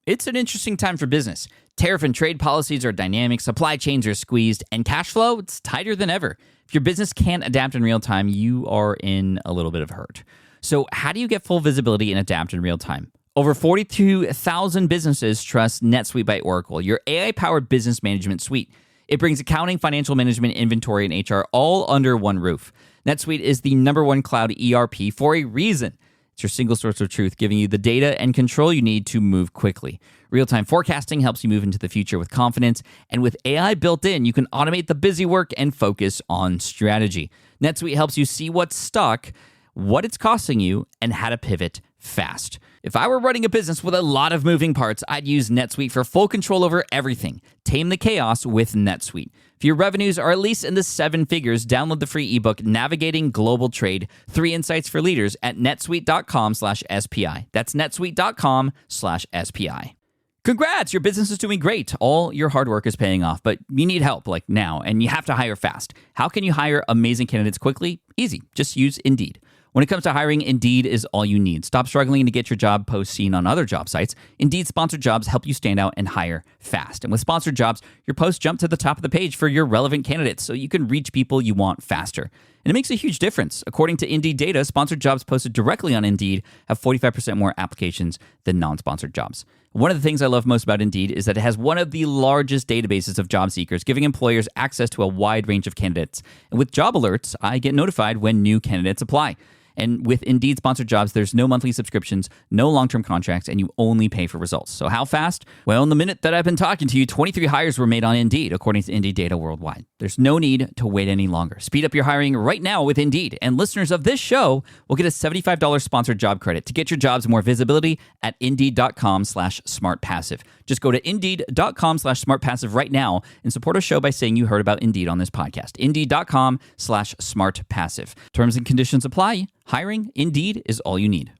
It's an interesting time for business. Tariff and trade policies are dynamic, supply chains are squeezed, and cash flow, it's tighter than ever. If your business can't adapt in real time, you are in a little bit of hurt. So how do you get full visibility and adapt in real time? Over 42,000 businesses trust NetSuite by Oracle, your AI-powered business management suite. It brings accounting, financial management, inventory, and HR all under one roof. NetSuite is the #1 cloud ERP for a reason. It's your single source of truth, giving you the data and control you need to move quickly. Real-time forecasting helps you move into the future with confidence, and with AI built in, you can automate the busy work and focus on strategy. NetSuite helps you see what's stuck, what it's costing you, and how to pivot fast. If I were running a business with a lot of moving parts, I'd use NetSuite for full control over everything. Tame the chaos with NetSuite. If your revenues are at least in the 7 figures, download the free ebook, Navigating Global Trade, 3 Insights for Leaders at netsuite.com/SPI. That's netsuite.com/SPI. Congrats, your business is doing great. All your hard work is paying off, but you need help like now, and you have to hire fast. How can you hire amazing candidates quickly? Easy, just use Indeed. When it comes to hiring, Indeed is all you need. Stop struggling to get your job post seen on other job sites. Indeed sponsored jobs help you stand out and hire fast. And with sponsored jobs, your posts jump to the top of the page for your relevant candidates so you can reach people you want faster. And it makes a huge difference. According to Indeed data, sponsored jobs posted directly on Indeed have 45% more applications than non-sponsored jobs. One of the things I love most about Indeed is that it has one of the largest databases of job seekers, giving employers access to a wide range of candidates. And with job alerts, I get notified when new candidates apply. And with Indeed sponsored jobs, there's no monthly subscriptions, no long-term contracts, and you only pay for results. So how fast? Well, in the minute that I've been talking to you, 23 hires were made on Indeed, according to Indeed data worldwide. There's no need to wait any longer. Speed up your hiring right now with Indeed. And listeners of this show will get a $75 sponsored job credit to get your jobs more visibility at Indeed.com/smartpassive. Just go to Indeed.com/smartpassive right now and support our show by saying you heard about Indeed on this podcast. Indeed.com/smartpassive. Terms and conditions apply. Hiring, Indeed, is all you need.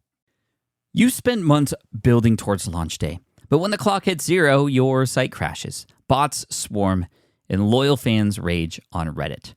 You spent months building towards launch day, but when the clock hits 0, your site crashes. Bots swarm, and loyal fans rage on Reddit.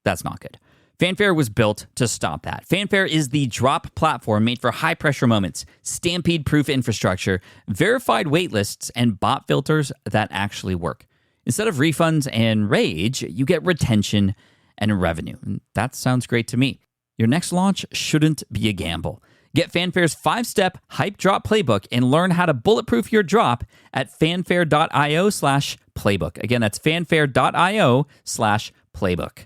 That's not good. Fanfare was built to stop that. Fanfare is the drop platform made for high-pressure moments, stampede-proof infrastructure, verified waitlists, and bot filters that actually work. Instead of refunds and rage, you get retention and revenue. And that sounds great to me. Your next launch shouldn't be a gamble. Get Fanfare's 5-step hype drop playbook and learn how to bulletproof your drop at fanfare.io/playbook. Again, that's fanfare.io/playbook.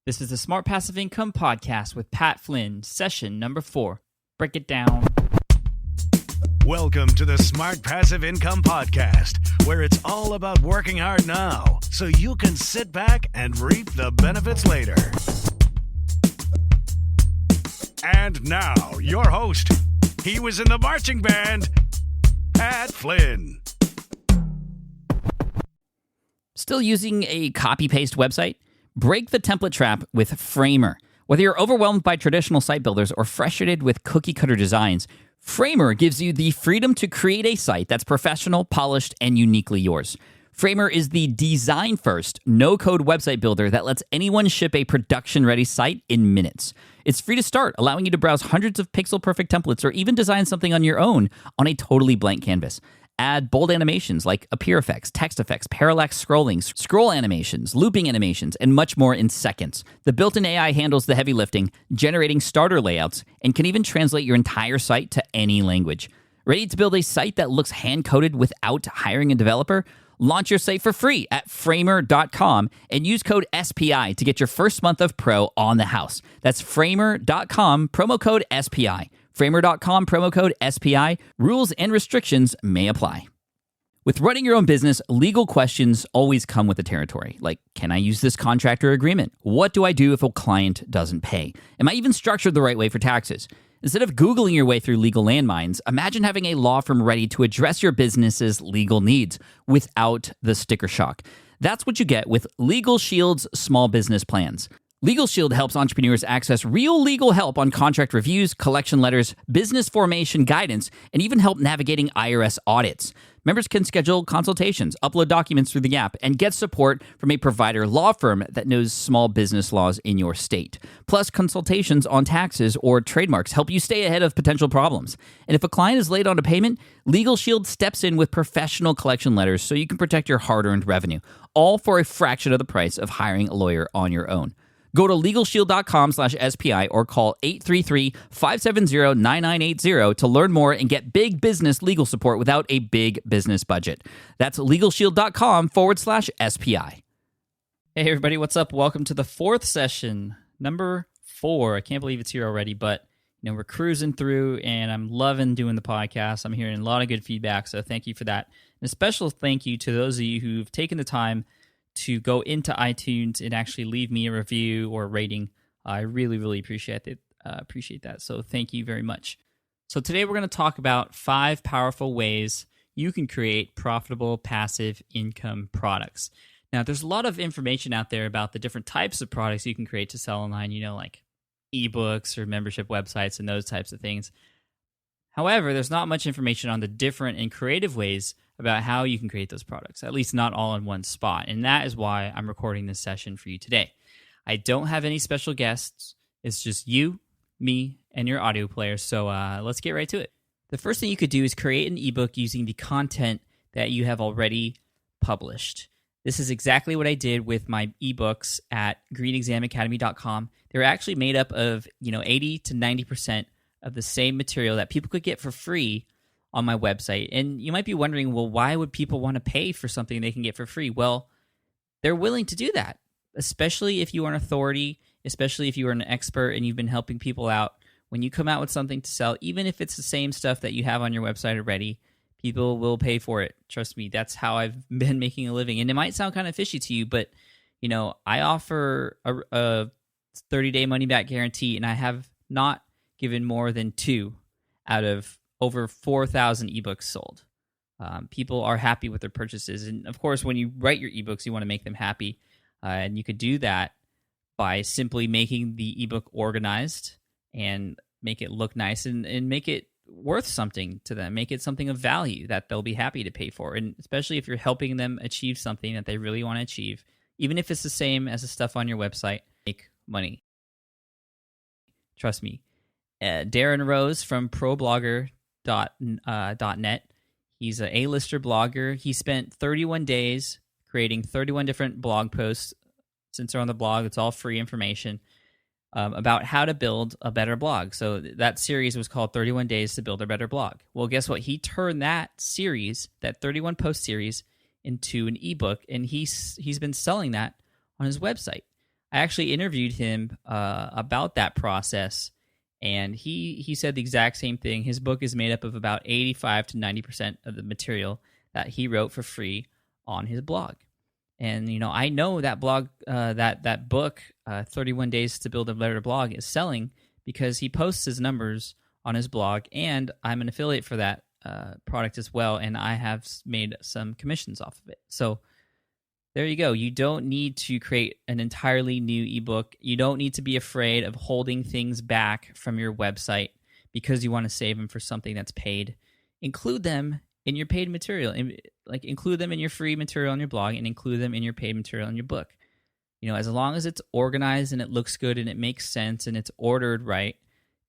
This is the Smart Passive Income Podcast with Pat Flynn, session number 4. Break it down. Welcome to the Smart Passive Income Podcast, where it's all about working hard now so you can sit back and reap the benefits later. And now, your host. He was in the marching band, Pat Flynn. Still using a copy-paste website? Break the template trap with Framer. Whether you're overwhelmed by traditional site builders or frustrated with cookie-cutter designs, Framer gives you the freedom to create a site that's professional, polished, and uniquely yours. Framer is the design-first, no-code website builder that lets anyone ship a production-ready site in minutes. It's free to start, allowing you to browse hundreds of pixel-perfect templates or even design something on your own on a totally blank canvas. Add bold animations like appear effects, text effects, parallax scrolling, scroll animations, looping animations, and much more in seconds. The built-in AI handles the heavy lifting, generating starter layouts, and can even translate your entire site to any language. Ready to build a site that looks hand-coded without hiring a developer? Launch your site for free at framer.com and use code SPI to get your first month of pro on the house. That's framer.com, promo code SPI. Framer.com, promo code SPI. Rules and restrictions may apply. With running your own business, legal questions always come with the territory. Like, can I use this contract or agreement? What do I do if a client doesn't pay? Am I even structured the right way for taxes? Instead of Googling your way through legal landmines, imagine having a law firm ready to address your business's legal needs without the sticker shock. That's what you get with Legal Shield's small business plans. Legal Shield helps entrepreneurs access real legal help on contract reviews, collection letters, business formation guidance, and even help navigating IRS audits. Members can schedule consultations, upload documents through the app, and get support from a provider law firm that knows small business laws in your state. Plus, consultations on taxes or trademarks help you stay ahead of potential problems. And if a client is late on a payment, Legal Shield steps in with professional collection letters so you can protect your hard-earned revenue, all for a fraction of the price of hiring a lawyer on your own. Go to LegalShield.com/SPI or call 833-570-9980 to learn more and get big business legal support without a big business budget. That's LegalShield.com/SPI. Hey, everybody, what's up? Welcome to the fourth session, number 4. I can't believe it's here already, but we're cruising through, and I'm loving doing the podcast. I'm hearing a lot of good feedback, so thank you for that. And a special thank you to those of you who've taken the time to go into iTunes and actually leave me a review or a rating. I really, really appreciate it. Appreciate that. So thank you very much. So today we're going to talk about 5 powerful ways you can create profitable passive income products. Now, there's a lot of information out there about the different types of products you can create to sell online, like ebooks or membership websites and those types of things. However, there's not much information on the different and creative ways about how you can create those products, at least not all in one spot. And that is why I'm recording this session for you today. I don't have any special guests. It's just you, me, and your audio player. So let's get right to it. The first thing you could do is create an ebook using the content that you have already published. This is exactly what I did with my ebooks at greenexamacademy.com. They're actually made up of 80 to 90% of the same material that people could get for free on my website. And you might be wondering, well, why would people want to pay for something they can get for free? Well, they're willing to do that, especially if you are an authority, especially if you are an expert and you've been helping people out. When you come out with something to sell, even if it's the same stuff that you have on your website already, people will pay for it. Trust me, that's how I've been making a living. And it might sound kind of fishy to you, but I offer a 30-day money-back guarantee, and I have not given more than 2 out of over 4,000 ebooks sold. People are happy with their purchases. And of course, when you write your ebooks, you want to make them happy. And you could do that by simply making the ebook organized and make it look nice and make it worth something to them. Make it something of value that they'll be happy to pay for. And especially if you're helping them achieve something that they really want to achieve, even if it's the same as the stuff on your website, make money. Trust me. Darren Rose from ProBlogger.net. He's an A-lister blogger. He spent 31 days creating 31 different blog posts. Since they're on the blog, it's all free information about how to build a better blog. So that series was called 31 Days to Build a Better Blog. Well, guess what? He turned that series, that 31 post series, into an ebook, and he's been selling that on his website. I actually interviewed him about that process, and he said the exact same thing. His book is made up of about 85 to 90% of the material that he wrote for free on his blog. And, I know that blog, that book, 31 Days to Build a Better Blog, is selling because he posts his numbers on his blog, and I'm an affiliate for that product as well, and I have made some commissions off of it. So there you go. You don't need to create an entirely new ebook. You don't need to be afraid of holding things back from your website because you want to save them for something that's paid. Include them in your paid material. Include them in your free material on your blog and include them in your paid material on your book. As long as it's organized and it looks good and it makes sense and it's ordered right,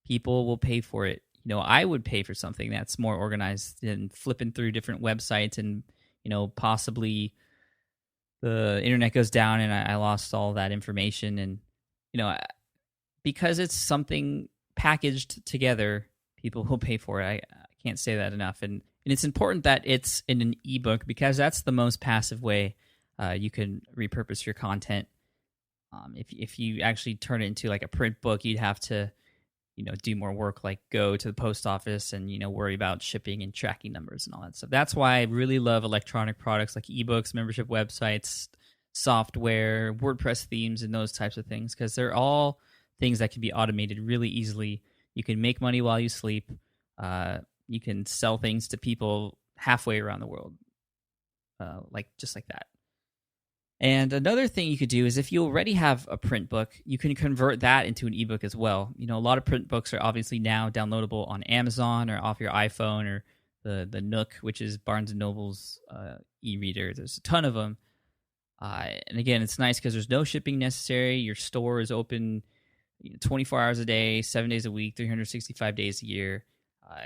people will pay for it. I would pay for something that's more organized than flipping through different websites and, possibly the internet goes down and I lost all that information. And, because it's something packaged together, people will pay for it. I can't say that enough. And it's important that it's in an ebook because that's the most passive way you can repurpose your content. If you actually turn it into like a print book, you'd have to, do more work, like go to the post office and, worry about shipping and tracking numbers and all that stuff. That's why I really love electronic products like ebooks, membership websites, software, WordPress themes, and those types of things, because they're all things that can be automated really easily. You can make money while you sleep. You can sell things to people halfway around the world, just like that. And another thing you could do is if you already have a print book, you can convert that into an ebook as well. A lot of print books are obviously now downloadable on Amazon or off your iPhone or the Nook, which is Barnes and Noble's e-reader. There's a ton of them. And again, it's nice because there's no shipping necessary. Your store is open 24 hours a day, 7 days a week, 365 days a year,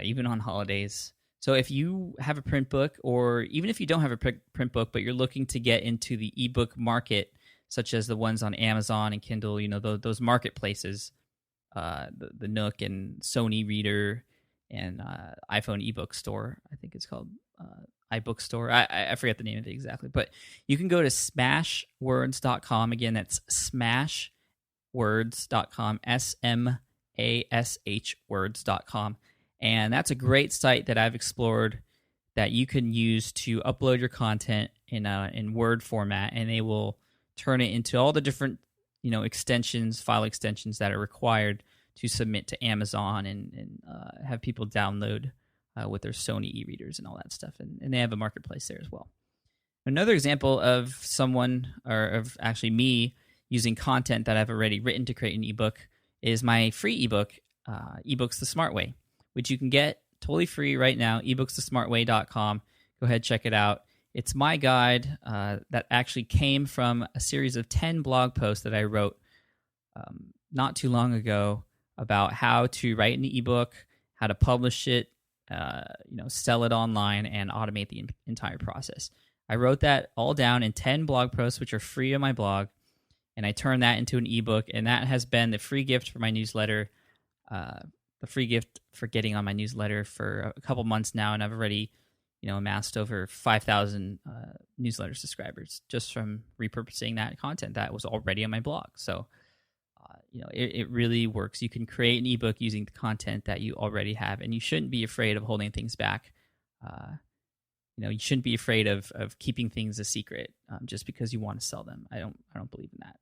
even on holidays. So if you have a print book, or even if you don't have a print book, but you're looking to get into the ebook market, such as the ones on Amazon and Kindle, those marketplaces, the Nook and Sony Reader and iPhone ebook store, I think it's called iBook Store. I forget the name of it exactly, but you can go to smashwords.com. Again, that's smashwords.com, SMASH words.com. And that's a great site that I've explored that you can use to upload your content in Word format, and they will turn it into all the different file extensions that are required to submit to Amazon and have people download with their Sony e-readers and all that stuff. And they have a marketplace there as well. Another example of someone, or of actually me, using content that I've already written to create an ebook is my free ebook, eBooks the Smart Way, which you can get totally free right now, ebooksthesmartway.com. Go ahead, check it out. It's my guide that actually came from a series of 10 blog posts that I wrote not too long ago about how to write an ebook, how to publish it, sell it online, and automate the entire process. I wrote that all down in 10 blog posts, which are free on my blog, and I turned that into an ebook, and that has been the free gift for my newsletter, the free gift for getting on my newsletter for a couple months now, and I've already amassed over 5,000 newsletter subscribers just from repurposing that content that was already on my blog. So, it really works. You can create an ebook using the content that you already have, and you shouldn't be afraid of holding things back. You shouldn't be afraid of keeping things a secret just because you want to sell them. I don't believe in that.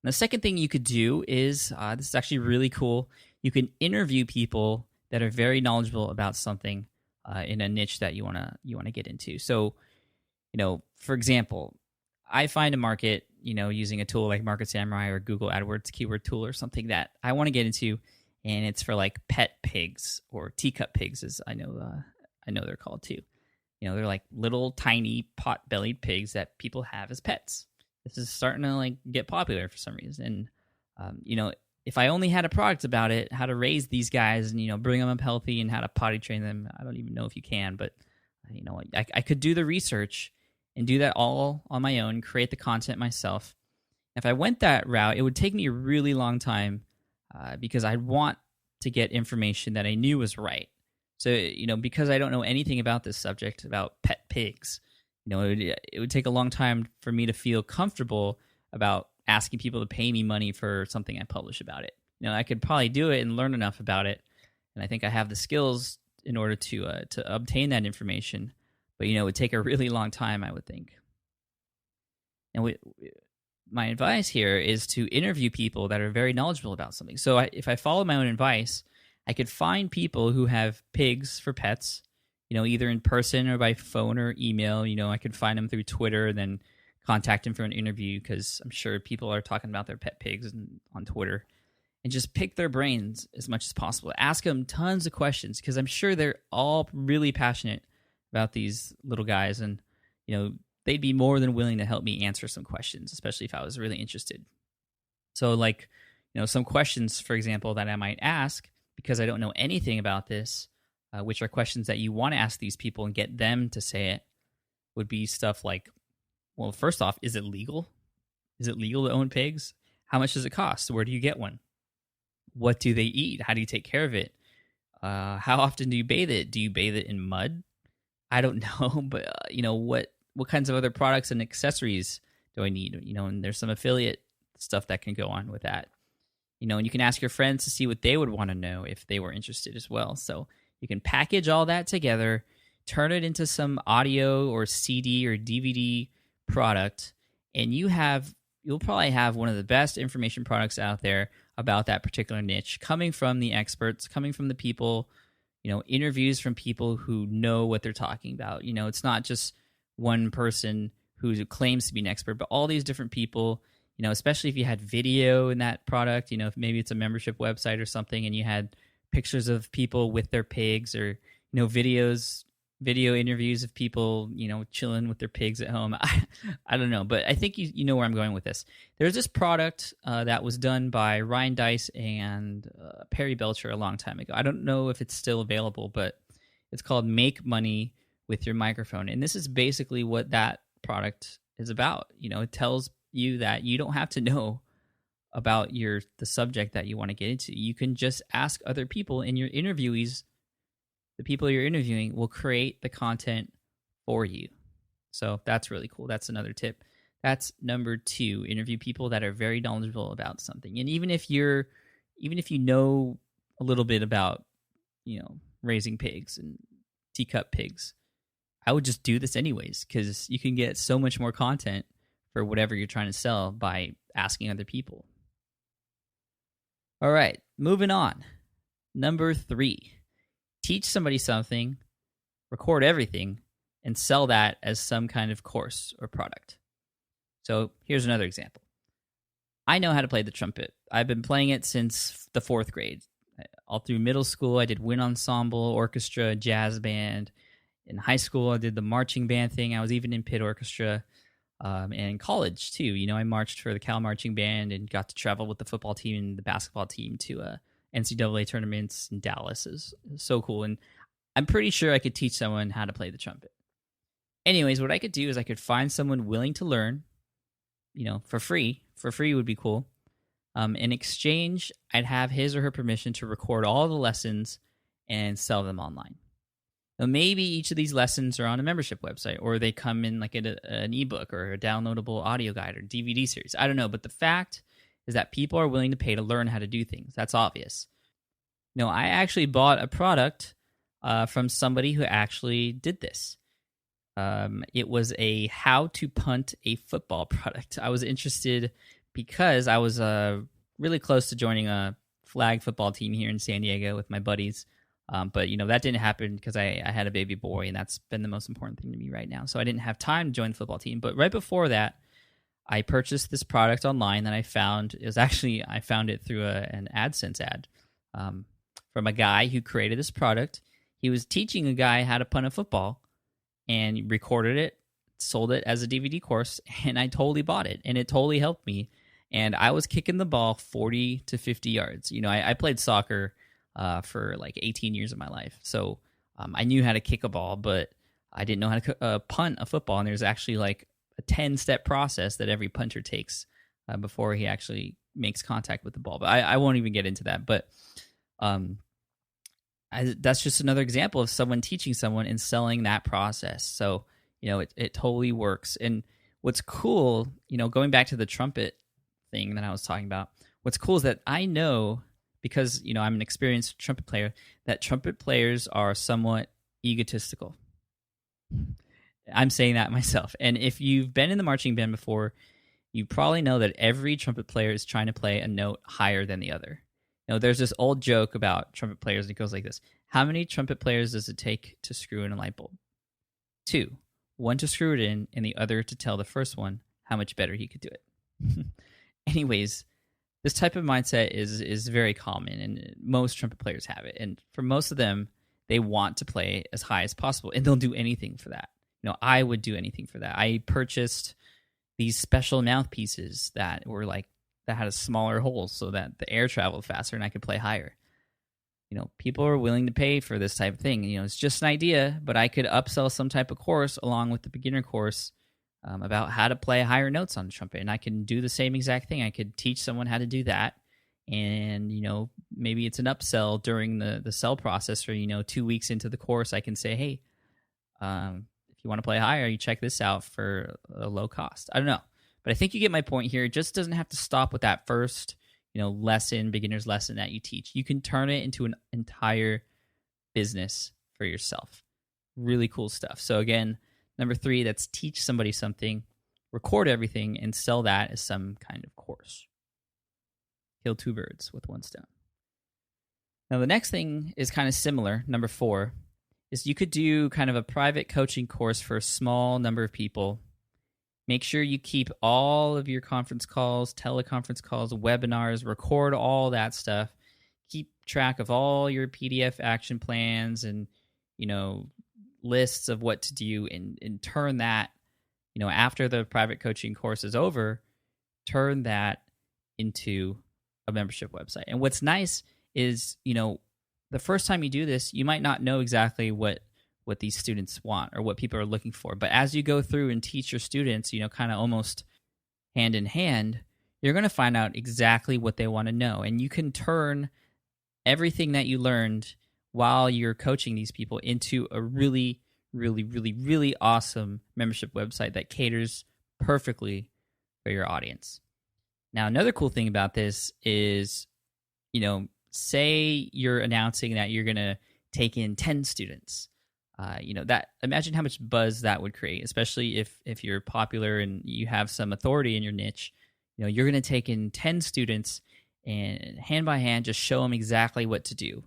And the second thing you could do is this is actually really cool. You can interview people that are very knowledgeable about something in a niche that you wanna get into. So, for example, I find a market, using a tool like Market Samurai or Google AdWords keyword tool or something that I want to get into, and it's for like pet pigs or teacup pigs, as I know they're called too. They're like little tiny pot-bellied pigs that people have as pets. This is starting to get popular for some reason. And if I only had a product about it, how to raise these guys and bring them up healthy and how to potty train them, I don't even know if you can, but I could do the research and do that all on my own, create the content myself. If I went that route, it would take me a really long time because I'd want to get information that I knew was right. So, because I don't know anything about this subject, about pet pigs, it would take a long time for me to feel comfortable about asking people to pay me money for something I publish about it. I could probably do it and learn enough about it, and I think I have the skills in order to obtain that information. But it would take a really long time, I would think. And my advice here is to interview people that are very knowledgeable about something. So if I follow my own advice, I could find people who have pigs for pets, either in person or by phone or email. I could find them through Twitter and then contact them for an interview, because I'm sure people are talking about their pet pigs on Twitter, and just pick their brains as much as possible. Ask them tons of questions, because I'm sure they're all really passionate about these little guys, and they'd be more than willing to help me answer some questions, especially if I was really interested. So some questions, for example, that I might ask because I don't know anything about this, which are questions that you want to ask these people and get them to say it, would be stuff like, well, first off, is it legal? Is it legal to own pigs? How much does it cost? Where do you get one? What do they eat? How do you take care of it? How often do you bathe it? Do you bathe it in mud? I don't know, but what kinds of other products and accessories do I need? And there's some affiliate stuff that can go on with that. And you can ask your friends to see what they would want to know if they were interested as well. So you can package all that together, turn it into some audio or CD or DVD product, and you'll probably have one of the best information products out there about that particular niche, coming from the experts, coming from the people, interviews from people who know what they're talking about. It's not just one person who claims to be an expert, but all these different people, especially if you had video in that product, if maybe it's a membership website or something, and you had pictures of people with their pigs, or, video interviews of people, chilling with their pigs at home. I don't know, but I think you know where I'm going with this. There's this product that was done by Ryan Dice and Perry Belcher a long time ago. I don't know if it's still available, but it's called Make Money with Your Microphone. And this is basically what that product is about. It tells you that you don't have to know about the subject that you want to get into. You can just ask other people, and your interviewees, the people you're interviewing, will create the content for you. So that's really cool. That's another tip. That's number 2. Interview people that are very knowledgeable about something. And even if you know a little bit about, raising pigs and teacup pigs, I would just do this anyways, because you can get so much more content for whatever you're trying to sell by asking other people. All right, moving on. Number 3. Teach somebody something, record everything, and sell that as some kind of course or product. So here's another example. I know how to play the trumpet. I've been playing it since the 4th grade. All through middle school, I did wind ensemble, orchestra, jazz band. In high school, I did the marching band thing. I was even in pit orchestra. And in college, too. I marched for the Cal Marching Band and got to travel with the football team and the basketball team to NCAA tournaments in Dallas. Is so cool. And I'm pretty sure I could teach someone how to play the trumpet. Anyways, what I could do is I could find someone willing to learn, for free. For free would be cool. In exchange, I'd have his or her permission to record all the lessons and sell them online. Now, maybe each of these lessons are on a membership website, or they come in like an ebook or a downloadable audio guide or DVD series. I don't know, but the fact is that people are willing to pay to learn how to do things. That's obvious. I actually bought a product from somebody who actually did this. It was a how to punt a football product. I was interested because I was really close to joining a flag football team here in San Diego with my buddies. But, that didn't happen because I had a baby boy, and that's been the most important thing to me right now. So I didn't have time to join the football team. But right before that, I purchased this product online that I found. I found it through an AdSense ad from a guy who created this product. He was teaching a guy how to punt a football, and recorded it, sold it as a DVD course, and I totally bought it, and it totally helped me. And I was kicking the ball 40 to 50 yards. I played soccer for like 18 years of my life. So I knew how to kick a ball, but I didn't know how to punt a football. And there's actually like a 10-step process that every punter takes before he actually makes contact with the ball. But I won't even get into that. But that's just another example of someone teaching someone and selling that process. So, it totally works. And what's cool, going back to the trumpet thing that I was talking about, what's cool is that I know, because I'm an experienced trumpet player, that trumpet players are somewhat egotistical. I'm saying that myself. And if you've been in the marching band before, you probably know that every trumpet player is trying to play a note higher than the other. There's this old joke about trumpet players, and it goes like this. How many trumpet players does it take to screw in a light bulb? 2. One to screw it in, and the other to tell the first one how much better he could do it. Anyways, this type of mindset is very common, and most trumpet players have it. And for most of them, they want to play as high as possible, and they'll do anything for that. I would do anything for that. I purchased these special mouthpieces that had a smaller hole so that the air traveled faster and I could play higher. People are willing to pay for this type of thing. It's just an idea, but I could upsell some type of course along with the beginner course about how to play higher notes on the trumpet. And I can do the same exact thing. I could teach someone how to do that. And, maybe it's an upsell during the sell process, or, 2 weeks into the course, I can say, hey, if you want to play higher, you check this out for a low cost. I don't know. But I think you get my point here. It just doesn't have to stop with that first, beginner's lesson that you teach. You can turn it into an entire business for yourself. Really cool stuff. So again, number 3, that's teach somebody something, record everything, and sell that as some kind of course. Kill 2 birds with 1 stone. Now the next thing is kind of similar. Number 4 is you could do kind of a private coaching course for a small number of people. Make sure you keep all of your conference calls, teleconference calls, webinars, record all that stuff. Keep track of all your PDF action plans and, lists of what to do and turn that, after the private coaching course is over, turn that into a membership website. And what's nice is, the first time you do this, you might not know exactly what these students want or what people are looking for. But as you go through and teach your students, kind of almost hand in hand, you're going to find out exactly what they want to know. And you can turn everything that you learned while you're coaching these people into a really, really, really, really awesome membership website that caters perfectly for your audience. Now, another cool thing about this is, say you're announcing that you're going to take in 10 students. Imagine how much buzz that would create, especially if you're popular and you have some authority in your niche. You're going to take in 10 students and hand by hand just show them exactly what to do.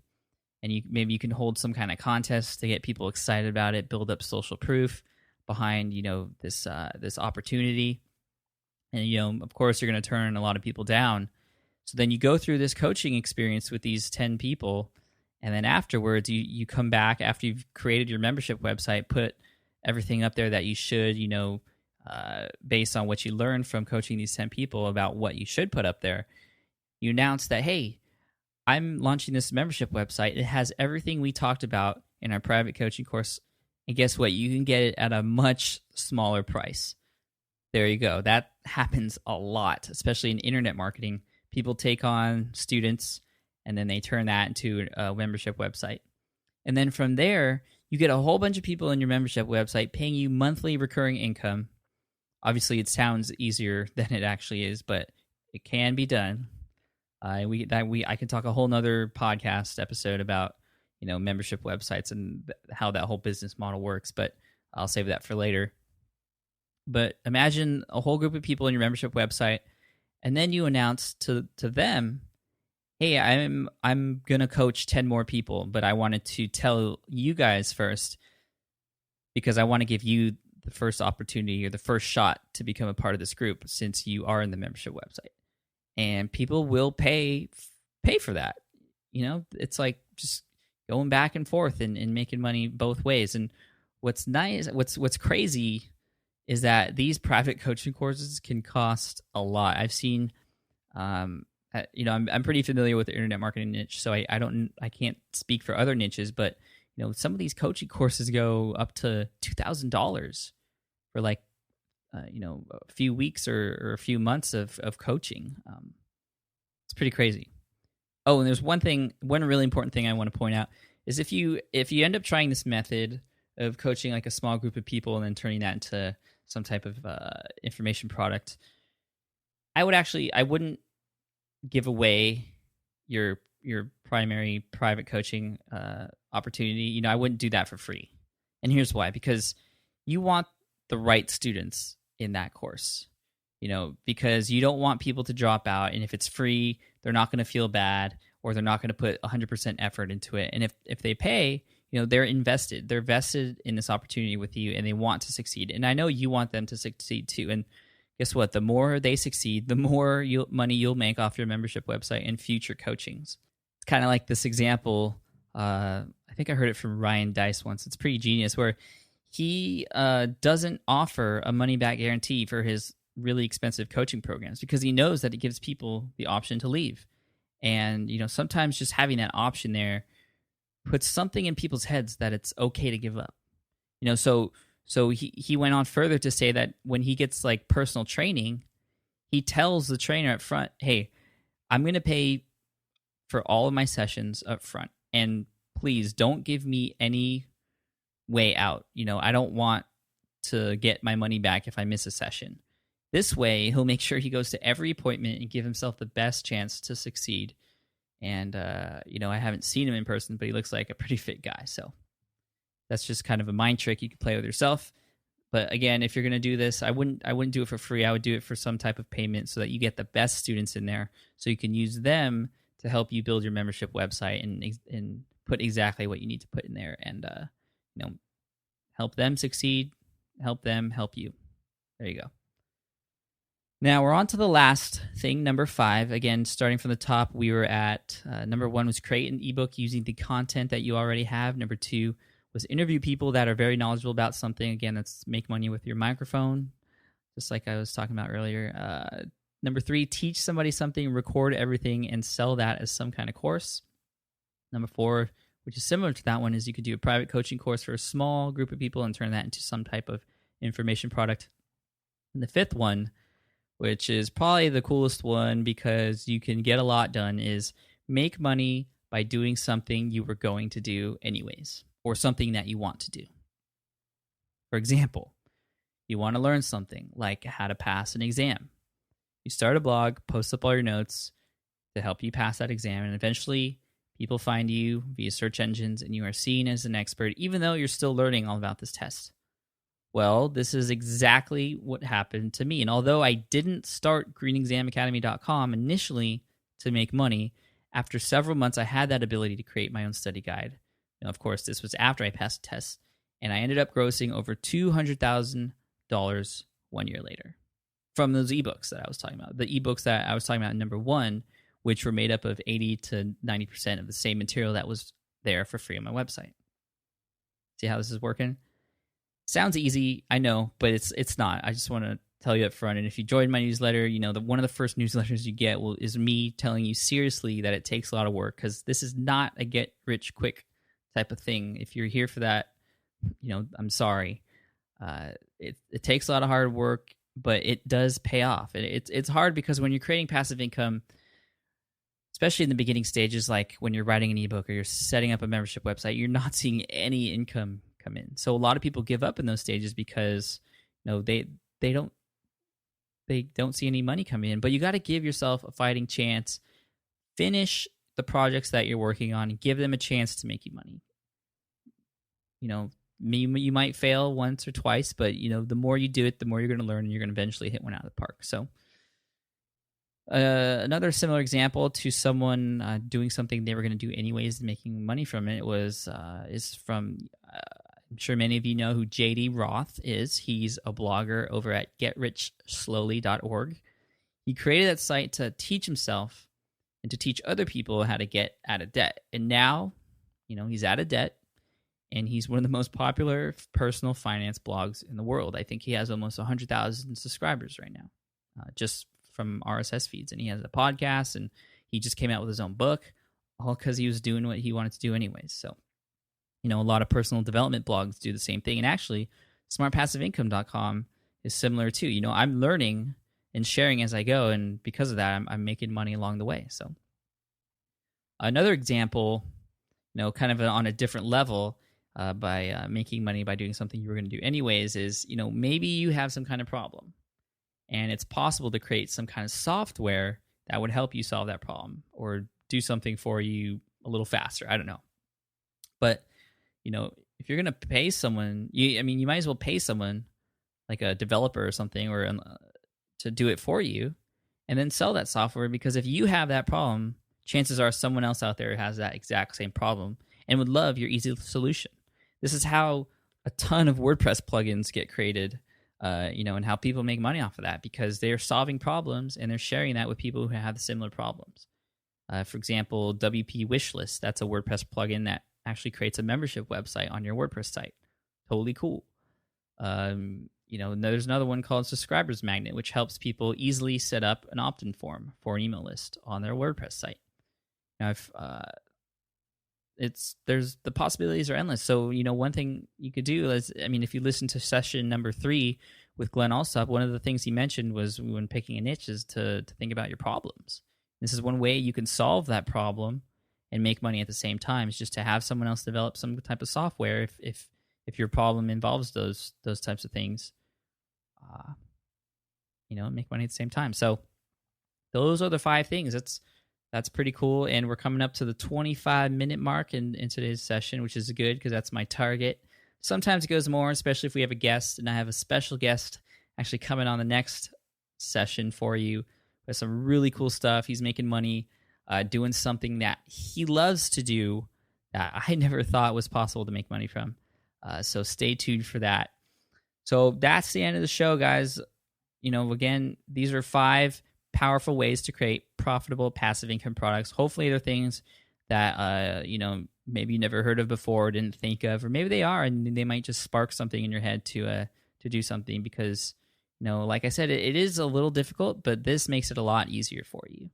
And maybe you can hold some kind of contest to get people excited about it, build up social proof behind, this opportunity. And, of course, you're going to turn a lot of people down. So then you go through this coaching experience with these 10 people. And then afterwards, you come back after you've created your membership website, put everything up there that you should, based on what you learned from coaching these 10 people about what you should put up there. You announce that, hey, I'm launching this membership website. It has everything we talked about in our private coaching course. And guess what? You can get it at a much smaller price. There you go. That happens a lot, especially in internet marketing. People take on students and then they turn that into a membership website. And then from there, you get a whole bunch of people in your membership website paying you monthly recurring income. Obviously, it sounds easier than it actually is, but it can be done. I can talk a whole nother podcast episode about membership websites and how that whole business model works, but I'll save that for later. But imagine a whole group of people in your membership website, and then you announce to them, hey, I'm gonna coach 10 more people, but I wanted to tell you guys first because I want to give you the first opportunity or the first shot to become a part of this group since you are in the membership website. And people will pay for that. It's like just going back and forth and making money both ways. And what's nice, what's crazy is that these private coaching courses can cost a lot. I've seen, I'm pretty familiar with the internet marketing niche, so I can't speak for other niches, but some of these coaching courses go up to $2,000 for like, a few weeks or a few months of coaching. It's pretty crazy. Oh, and there's one really important thing I want to point out is if you end up trying this method of coaching like a small group of people and then turning that into some type of information product, I wouldn't give away your primary private coaching opportunity. I wouldn't do that for free. And here's why: because you want the right students in that course, because you don't want people to drop out. And if it's free, they're not going to feel bad, or they're not going to put 100% effort into it. And if they pay, they're invested. They're vested in this opportunity with you, and they want to succeed. And I know you want them to succeed too. And guess what? The more they succeed, the more money you'll make off your membership website and future coachings. It's kind of like this example. I think I heard it from Ryan Dice once. It's pretty genius, where he doesn't offer a money-back guarantee for his really expensive coaching programs because he knows that it gives people the option to leave. And, sometimes just having that option there puts something in people's heads that it's okay to give up. So he went on further to say that when he gets like personal training, he tells the trainer up front, hey, I'm going to pay for all of my sessions up front. And please don't give me any way out. I don't want to get my money back if I miss a session. This way, he'll make sure he goes to every appointment and give himself the best chance to succeed. And, I haven't seen him in person, but he looks like a pretty fit guy. So that's just kind of a mind trick you can play with yourself. But again, if you're going to do this, I wouldn't do it for free. I would do it for some type of payment so that you get the best students in there, so you can use them to help you build your membership website and put exactly what you need to put in there, and help them succeed, help them help you. There you go. Now we're on to the last thing, number 5. Again, starting from the top, we were at number 1 was create an ebook using the content that you already have. Number 2 was interview people that are very knowledgeable about something. Again, that's make money with your microphone, just like I was talking about earlier. Number 3, teach somebody something, record everything, and sell that as some kind of course. Number 4, which is similar to that one, is you could do a private coaching course for a small group of people and turn that into some type of information product. And the 5th one, which is probably the coolest one because you can get a lot done, is make money by doing something you were going to do anyways, or something that you want to do. For example, you want to learn something like how to pass an exam. You start a blog, post up all your notes to help you pass that exam, and eventually people find you via search engines and you are seen as an expert, even though you're still learning all about this test. Well, this is exactly what happened to me. And although I didn't start greenexamacademy.com initially to make money, after several months, I had that ability to create my own study guide. Now, of course, this was after I passed the test, and I ended up grossing over $200,000 1 year later from those ebooks that I was talking about. The ebooks that I was talking about in number 1, which were made up of 80 to 90% of the same material that was there for free on my website. See how this is working? Sounds easy, I know, but it's not. I just want to tell you up front. And if you join my newsletter, one of the first newsletters you get is me telling you seriously that it takes a lot of work, because this is not a get rich quick type of thing. If you're here for that, I'm sorry. It takes a lot of hard work, but it does pay off. It's hard because when you're creating passive income, especially in the beginning stages, like when you're writing an ebook or you're setting up a membership website, you're not seeing any income come in. So a lot of people give up in those stages because they don't see any money coming in. But you got to give yourself a fighting chance. Finish the projects that you're working on and give them a chance to make you money. You might fail once or twice, but the more you do it, the more you're going to learn, and you're going to eventually hit one out of the park. So another similar example to someone doing something they were going to do anyways and making money from it is from I'm sure many of you know who JD Roth is. He's a blogger over at getrichslowly.org. He created that site to teach himself and to teach other people how to get out of debt. And now, he's out of debt, and he's one of the most popular personal finance blogs in the world. I think he has almost 100,000 subscribers right now, just from RSS feeds. And he has a podcast, and he just came out with his own book, all because he was doing what he wanted to do anyways. So, a lot of personal development blogs do the same thing. And actually, smartpassiveincome.com is similar too. I'm learning and sharing as I go, and because of that, I'm making money along the way. So another example, kind of on a different level, by making money by doing something you were going to do anyways, is, maybe you have some kind of problem, and it's possible to create some kind of software that would help you solve that problem or do something for you a little faster. I don't know. But, if you're going to pay someone, you might as well pay someone like a developer or something, or to do it for you, and then sell that software, because if you have that problem, chances are someone else out there has that exact same problem and would love your easy solution. This is how a ton of WordPress plugins get created, and how people make money off of that, because they're solving problems and they're sharing that with people who have similar problems. For example, WP Wishlist, that's a WordPress plugin that actually creates a membership website on your WordPress site. Totally cool. There's another one called Subscribers Magnet, which helps people easily set up an opt-in form for an email list on their WordPress site. Now, the possibilities are endless. So, one thing you could do is, if you listen to session number 3 with Glenn Alsop, one of the things he mentioned was, when picking a niche, is to think about your problems. This is one way you can solve that problem and make money at the same time, is just to have someone else develop some type of software. If your problem involves those types of things, make money at the same time. So those are the 5 things. That's pretty cool. And we're coming up to the 25-minute mark in today's session, which is good because that's my target. Sometimes it goes more, especially if we have a guest, and I have a special guest actually coming on the next session for you with some really cool stuff. He's making money doing something that he loves to do that I never thought was possible to make money from. So stay tuned for that. So that's the end of the show, guys. Again, these are 5 powerful ways to create profitable passive income products. Hopefully they're things that, maybe you never heard of before, didn't think of, or maybe they are, and they might just spark something in your head to do something because, like I said, it is a little difficult, but this makes it a lot easier for you.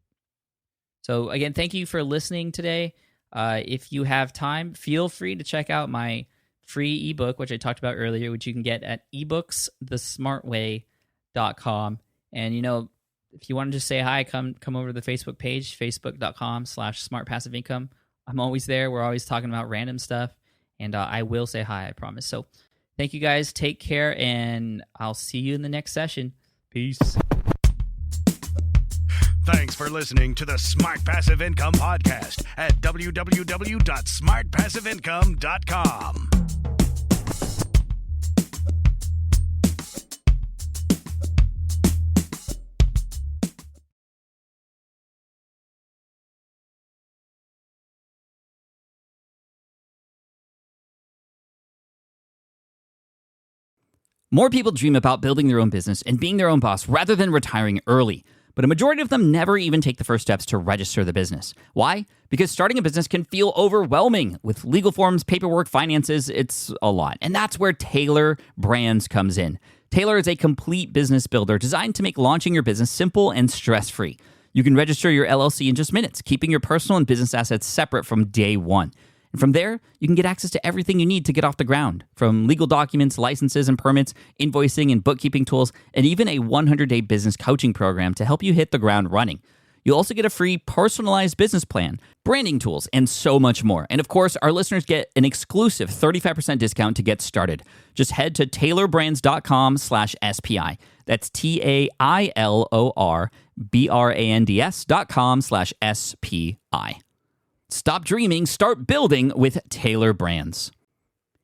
So again, thank you for listening today. If you have time, feel free to check out my free ebook, which I talked about earlier, which you can get at ebooksthesmartway.com. And, if you want to just say hi, come over to the Facebook page, facebook.com/smartpassiveincome. I'm always there. We're always talking about random stuff, and I will say hi, I promise. So thank you guys. Take care, and I'll see you in the next session. Peace. Thanks for listening to the Smart Passive Income Podcast at www.smartpassiveincome.com. More people dream about building their own business and being their own boss rather than retiring early. But a majority of them never even take the first steps to register the business. Why? Because starting a business can feel overwhelming. With legal forms, paperwork, finances, it's a lot. And that's where Taylor Brands comes in. Taylor is a complete business builder designed to make launching your business simple and stress-free. You can register your LLC in just minutes, keeping your personal and business assets separate from day one. And from there, you can get access to everything you need to get off the ground, from legal documents, licenses and permits, invoicing and bookkeeping tools, and even a 100-day business coaching program to help you hit the ground running. You'll also get a free personalized business plan, branding tools, and so much more. And of course, our listeners get an exclusive 35% discount to get started. Just head to taylorbrands.com/SPI. That's TAILORBRANDS.com/SPI. Stop dreaming, start building with Taylor Brands.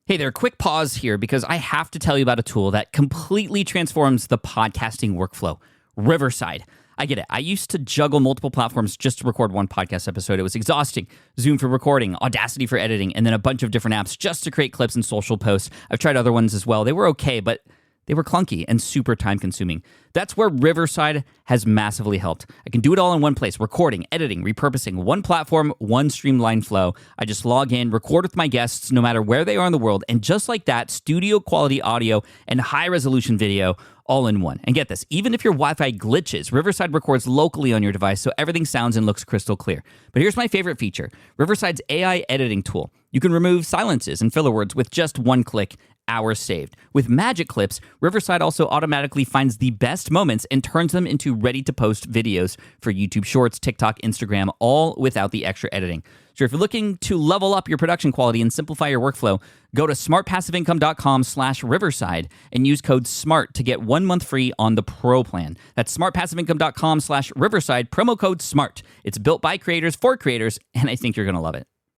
Hey there, quick pause here because I have to tell you about a tool that completely transforms the podcasting workflow, Riverside. I get it. I used to juggle multiple platforms just to record one podcast episode. It was exhausting. Zoom for recording, Audacity for editing, and then a bunch of different apps just to create clips and social posts. I've tried other ones as well. They were okay, but they were clunky and super time-consuming. That's where Riverside has massively helped. I can do it all in one place, recording, editing, repurposing, one platform, one streamlined flow. I just log in, record with my guests no matter where they are in the world, and just like that, studio-quality audio and high-resolution video all in one. And get this, even if your Wi-Fi glitches, Riverside records locally on your device so everything sounds and looks crystal clear. But here's my favorite feature, Riverside's AI editing tool. You can remove silences and filler words with just one click, hours saved. With Magic Clips, Riverside also automatically finds the best moments and turns them into ready-to-post videos for YouTube Shorts, TikTok, Instagram, all without the extra editing. So if you're looking to level up your production quality and simplify your workflow, go to smartpassiveincome.com/Riverside and use code SMART to get 1 month free on the Pro plan. That's smartpassiveincome.com/Riverside, promo code SMART. It's built by creators for creators, and I think you're going to love it.